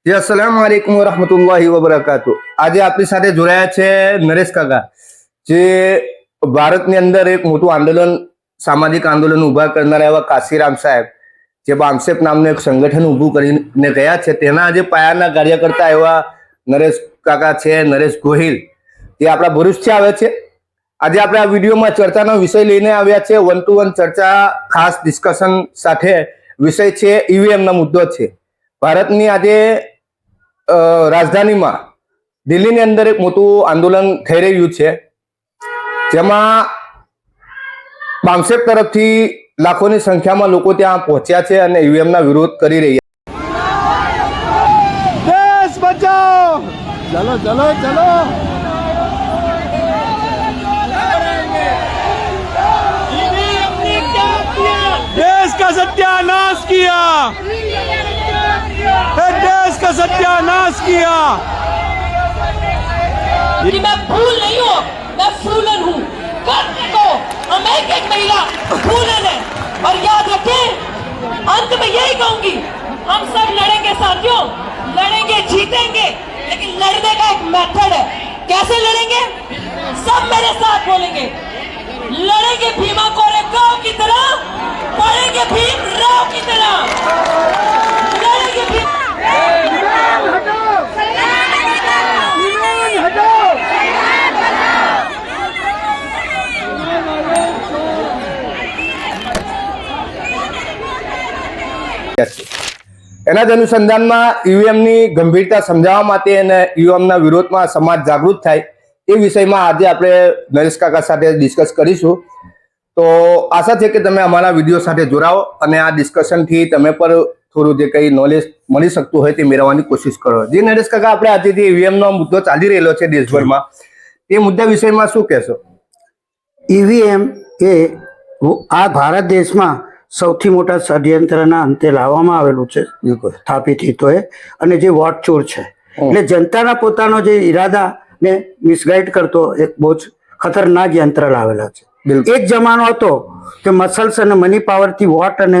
જી अस्सलाम वालेकुम वरहमतुल्लाहि वबरकातुह। આજે આપણી સાથે જોડાયા છે નરેશ કાકા, જે ભારતની અંદર એક મોટું આંદોલન, સામાજિક આંદોલન ઊભા કરનારા એવા કાશીરામ સાહેબ, જે બામસેપ નામનું એક સંગઠન ઊભું કરીને ગયા છે, તેના આજે પાયાના કાર્યકર્તા એવા નરેશ કાકા છે, નરેશ ગોહિલ, જે આપણા ભરૂચથી આવે છે. આજે આપણે આ વિડીયોમાં ચર્ચાનો વિષય લઈને આવ્યા છે. 1 to 1 ચર્ચા, ખાસ ડિસ્કશન સાથે વિષય છે ઈવીએમનો મુદ્દો છે. ભારતની આજે રાજધાનીમાં દિલ્હીની અંદર એક મોટું આંદોલન થઈ રહ્યું છે, જેમાં બામસેપ તરફથી લાખોની સંખ્યામાં લોકો ત્યાં પહોંચ્યા છે અને ઈવીએમના વિરોધ કરી રહ્યા છે. देश बचाओ, चलो चलो चलो। देश का सत्यानाश किया, देश का सत्यानाश किया। मैं फूल नहीं हूँ, मैं फूलन हूँ। करने को हम एक महिला फूलन है। और याद रखें, अंत में यही कहूंगी, हम सब लड़ेंगे साथियों, लड़ेंगे, जीतेंगे, लेकिन लड़ने का एक मेथड है। कैसे लड़ेंगे? सब मेरे साथ बोलेंगे, लड़ेंगे भीमा कोरेगांव की तरह, पढ़ेंगे भीम राव की तरह, लड़ेंगे भीम। એના જ અનુસંધાનમાં ઈવીએમની ગંભીરતા સમજાવવા માટે અને ઈવીએમના વિરોધમાં સમાજ જાગૃત થાય એ વિષયમાં આજે આપણે નરેશ કાકા સાથે ડિસ્કસ કરીશું. તો આશા છે કે તમે અમારા વિડીયો સાથે જોડાઓ અને આ ડિસ્કશનથી તમે પણ થોડું જે કંઈ નોલેજ મળી શકતું હોય તે મેળવવાની કોશિશ કરો. જે નરેશ કાકા, આપણે આજે જે ઈવીએમનો મુદ્દો ચાલી રહેલો છે દેશભરમાં, એ મુદ્દા વિષયમાં શું કહેશો? ઈવીએમ એ આ ભારત દેશમાં સૌથી મોટા ષડયંત્રના અંતે લાવવામાં આવેલું છે, સ્થાપિત હિતોએ, અને જે વોટ ચોર છે, એટલે જનતાના પોતાનો જે ઈરાદાને મિસગાઈડ કરતો એક બહુ જ ખતરનાક યંત્ર લાવેલા છે. એક જમાનો હતો કે મસલ્સ અને મની પાવરથી વોટ અને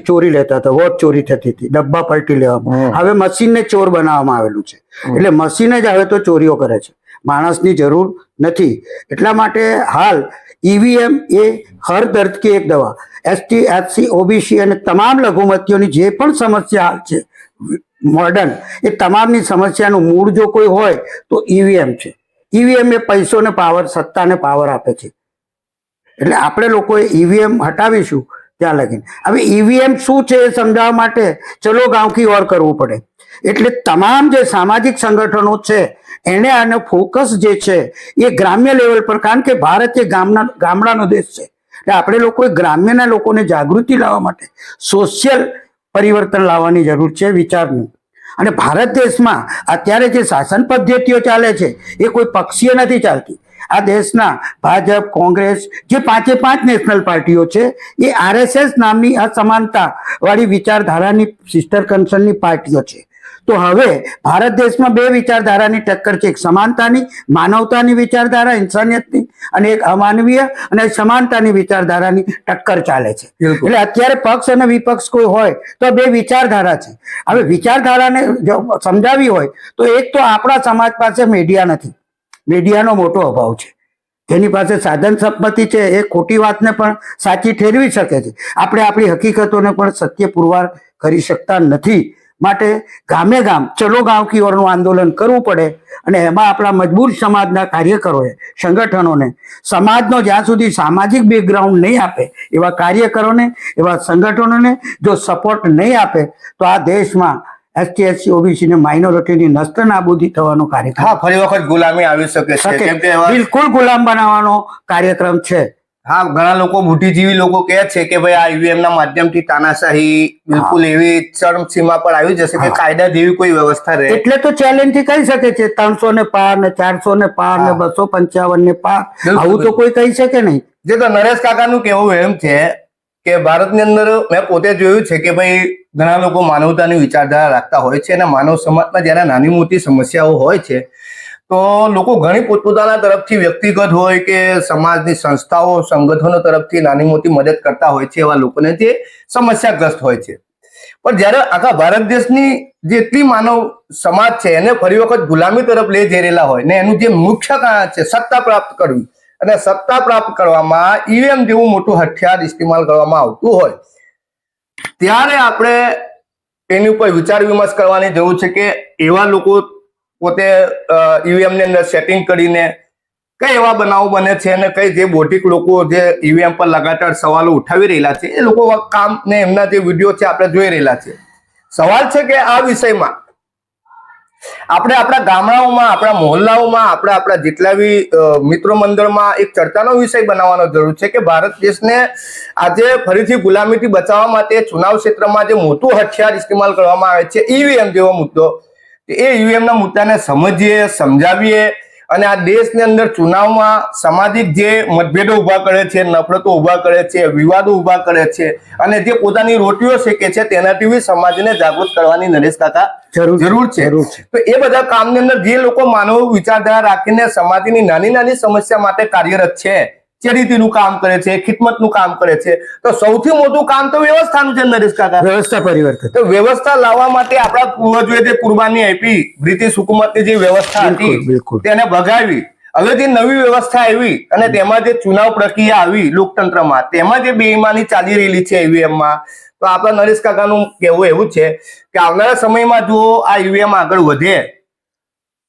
ચોરી લેતા હતા, વોટ ચોરી થતી હતી, ડબ્બા પલટી લેવામાં. હવે મશીનને ચોર બનાવવામાં આવેલું છે, એટલે મશીન જ હવે તો ચોરીઓ કરે છે, માણસની જરૂર નથી. એટલા માટે હાલ ઈવીએમ એ હર દર્દ की એક દવા, એસટી, એસસી, ઓબીસી અને તમામ લઘુમતીઓની જે પણ સમસ્યા હાલ છે મોડર્ન, એ તમામની સમસ્યાનું મૂળ જો કોઈ હોય તો ઈવીએમ છે. ઈવીએમ એ પૈસો ને પાવર, સત્તાને પાવર આપે છે. એટલે આપણે લોકોએ ઈવીએમ હટાવીશું ત્યાં લગીને. હવે ઈવીએમ શું છે એ સમજાવવા માટે ચલો ગાંવ કી ઓર કરવું પડે. એટલે તમામ જે સામાજિક સંગઠનો છે એને આને ફોકસ જે છે એ ગ્રામ્ય લેવલ પર, કારણ કે ભારત એ ગામડાનો દેશ છે, એટલે આપણે લોકોએ ગ્રામ્યના લોકોને જાગૃતિ લાવવા માટે સોશિયલ પરિવર્તન લાવવાની જરૂર છે વિચારનું. અને ભારત દેશમાં અત્યારે જે શાસન પદ્ધતિઓ ચાલે છે એ કોઈ પક્ષીય નથી ચાલતી. આ દેશના ભાજપ, કોંગ્રેસ, જે 5 નેશનલ પાર્ટીઓ છે, એ આરએસએસ નામની અસમાનતા વાળી વિચારધારાની સિસ્ટર કન્સર્નની પાર્ટીઓ છે. તો હવે ભારત દેશમાં બે વિચારધારાની ટક્કર છે, એક સમાનતાની, માનવતાની વિચારધારા, ઇન્સાનિયતની, અને એક અમાનવીય અને સમાનતાની વિચારધારાની ટક્કર ચાલે છે. એટલે અત્યારે પક્ષ અને વિપક્ષ કોઈ હોય તો બે વિચારધારા છે. હવે વિચારધારાને જો સમજાવી હોય તો એક તો આપણા સમાજ પાસે મીડિયા નથી, મીડિયાનો મોટો અભાવ છે. જેની પાસે સાધન સંપત્તિ છે એ ખોટી વાતને પણ સાચી ઠેરવી શકે છે. આપણે આપણી હકીકતોને પણ સત્ય પુરવાર કરી શકતા નથી. માટે ગામે ગામ ચલો ગાંવ કી ઓરનું આંદોલન કરવું પડે, અને એમાં આપણા મજબૂર સમાજના કાર્યકરોએ, સંગઠનોને, સમાજનો જ્યાં સુધી સામાજિક બેકગ્રાઉન્ડ નહીં આપે એવા કાર્યકરોને, એવા સંગઠનોને જો સપોર્ટ નહીં આપે તો આ દેશમાં એસટી, એસસી, ઓબીસી ને માઇનોરિટીની નષ્ટ નાબૂદી થવાનો કાર્યક્રમ, હા, ફરી વખત ગુલામી આવી શકે છે, કેમ કે બિલકુલ ગુલામ બનાવવાનો કાર્યક્રમ છે. હા, ઘણા લોકો, બુદ્ધિજીવી લોકો કહે છે કે ભાઈ આ ઈવીએમ ના માધ્યમથી તાનાશાહી બિલકુલ એવી ચરમસીમા પર આવી જશે કે કાયદા જેવી કોઈ વ્યવસ્થા રહે. એટલે તો ચેલેન્જ થી કહી શકે છે 300 ને પાર ને 400 ને પાર ને 255 ને પાર, આવું તો કોઈ કહી શકે નહીં. જે તો નરેશ કાકાનું કહેવું એમ છે કે ભારતની અંદર મેં પોતે જોયું છે કે ભાઈ ઘણા લોકો માનવતાની વિચારધારા રાખતા હોય છે, અને માનવ સમાજમાં જ્યારે નાની મોટી સમસ્યાઓ હોય છે તો લોકો ઘણી પોતપોતાના તરફથી, વ્યક્તિગત હોય કે સમાજની સંસ્થાઓ, સંગઠનો તરફથી નાની મોટી મદદ કરતા હોય છે એવા લોકોને જે સમસ્યાગ્રસ્ત હોય છે. પણ જ્યારે આખા ભારત દેશની જેટલી માનવ સમાજ છે એને ફરી વખત ગુલામી તરફ લઈ જઈ રહેલા હોય ને એનું જે મુખ્ય કારણ છે સત્તા પ્રાપ્ત કરવી, અને સત્તા પ્રાપ્ત કરવામાં ઈવીએમ જેવું મોટું હથિયાર ઇસ્તેમાલ કરવામાં આવતું હોય, ત્યારે આપણે એની ઉપર વિચાર વિમર્શ કરવાની જરૂર છે કે એવા લોકો પોતે ઈવીએમ ની અંદર સેટિંગ કરીને કઈ એવા બનાવો બને છે અને કઈ જે બોટિક લોકો જે ઈવીએમ પર લગાતાર સવાલો ઉઠાવી રહેલા છે એ લોકો કામ ને એમના જે વિડીયો છે આપણે જોઈ રહેલા છે. સવાલ છે કે આ વિષયમાં આપણે આપણા ગામડાઓમાં, આપણા મહોલ્લાઓમાં, આપણા જેટલા બી મિત્રો મંડળમાં એક ચર્ચાનો વિષય બનાવવાનો જરૂર છે કે ભારત દેશને આજે ફરીથી ગુલામીથી બચાવવા માટે ચુનાવ ક્ષેત્રમાં જે મોટું હથિયાર ઇસ્તેમાલ કરવામાં આવે છે ઈવીએમ જેવો મુદ્દો, એ ઈવીએમ ના મુદ્દાને સમજીએ, સમજાવીએ અને આ દેશની અંદર ચુનાવમાં સામાજિક જે મતભેદો ઉભા કરે છે, નફરતો ઉભા કરે છે, વિવાદો ઉભા કરે છે અને જે પોતાની રોટીઓ શેકે છે તેનાથી બી સમાજને જાગૃત કરવાની નરેશ કાકા જરૂર છે. તો એ બધા કામની અંદર જે લોકો માનવ વિચારધારા રાખીને સમાજની નાની નાની સમસ્યા માટે કાર્યરત છે, ચેરિટીનું કામ કરે છે, ખિદમતનું કામ કરે છે, તો સૌથી મોટું કામ તો વ્યવસ્થાનું છે નરેશ કાકા. વ્યવસ્થા પરિવર્તન. તો વ્યવસ્થા લાવવા માટે આપણા પૂર્વજોએ જે કુરબાની આપી, બ્રિટિશ હુકુમતની જે વ્યવસ્થા હતી તેને ભગાવી, હવે જે નવી વ્યવસ્થા આવી અને તેમાં જે ચુનાવ પ્રક્રિયા આવી લોકતંત્રમાં, તેમાં જે બેઈમાની ચાલી રહેલી છે ઈવીએમમાં, તો આપણા નરેશ કાકાનું કહેવું એવું છે કે આવનારા સમયમાં જો આ ઈવીએમ આગળ વધે,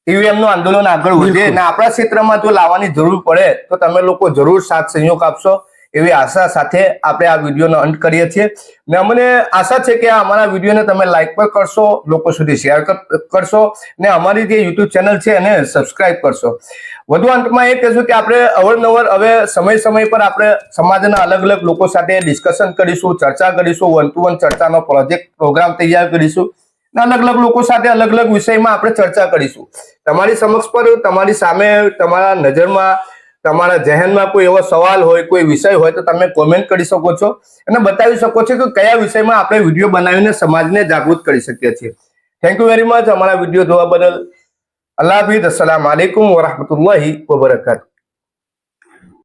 ઈવીએમ નું આંદોલન આગળ વધે અને આપણા ક્ષેત્રમાં જો લાવવાની જરૂર પડે તો તમે લોકો જરૂર સાથ સહયોગ આપશો એવી આશા સાથે આપણે આ વિડીયોનો અંત કરીએ છીએ. ને અમને આશા છે કે અમારા વિડીયોને તમે લાઈક પણ કરશો, લોકો સુધી શેર કરશો ને અમારી જે યુટ્યુબ ચેનલ છે એને સબસ્ક્રાઇબ કરશો. વધુ અંતમાં એ કહેશું કે આપણે અવારનવાર હવે સમય પર આપણે સમાજના અલગ અલગ લોકો સાથે ડિસ્કશન કરીશું, ચર્ચા કરીશું, વન ટુ વન ચર્ચાનો પ્રોગ્રામ તૈયાર કરીશું. અલગ અલગ લોકો સાથે અલગ અલગ વિષયમાં આપણે ચર્ચા કરીશું. તમારી સમક્ષ પર, તમારી સામે, તમારા નજરમાં, તમારા જહેનમાં કોઈ એવો સવાલ હોય, કોઈ વિષય હોય તો તમે કોમેન્ટ કરી શકો છો અને બતાવી શકો છો કે કયા વિષયમાં આપણે વિડીયો બનાવીને સમાજને જાગૃત કરી શકીએ છીએ. થેન્ક યુ વેરી મચ અમારા વિડીયો જોવા બદલ. અલ્લાહ હાફિઝ. અસ્સલામ વાલેકુમ વરહમતુલ્લાહિ વબરકાતુહુ.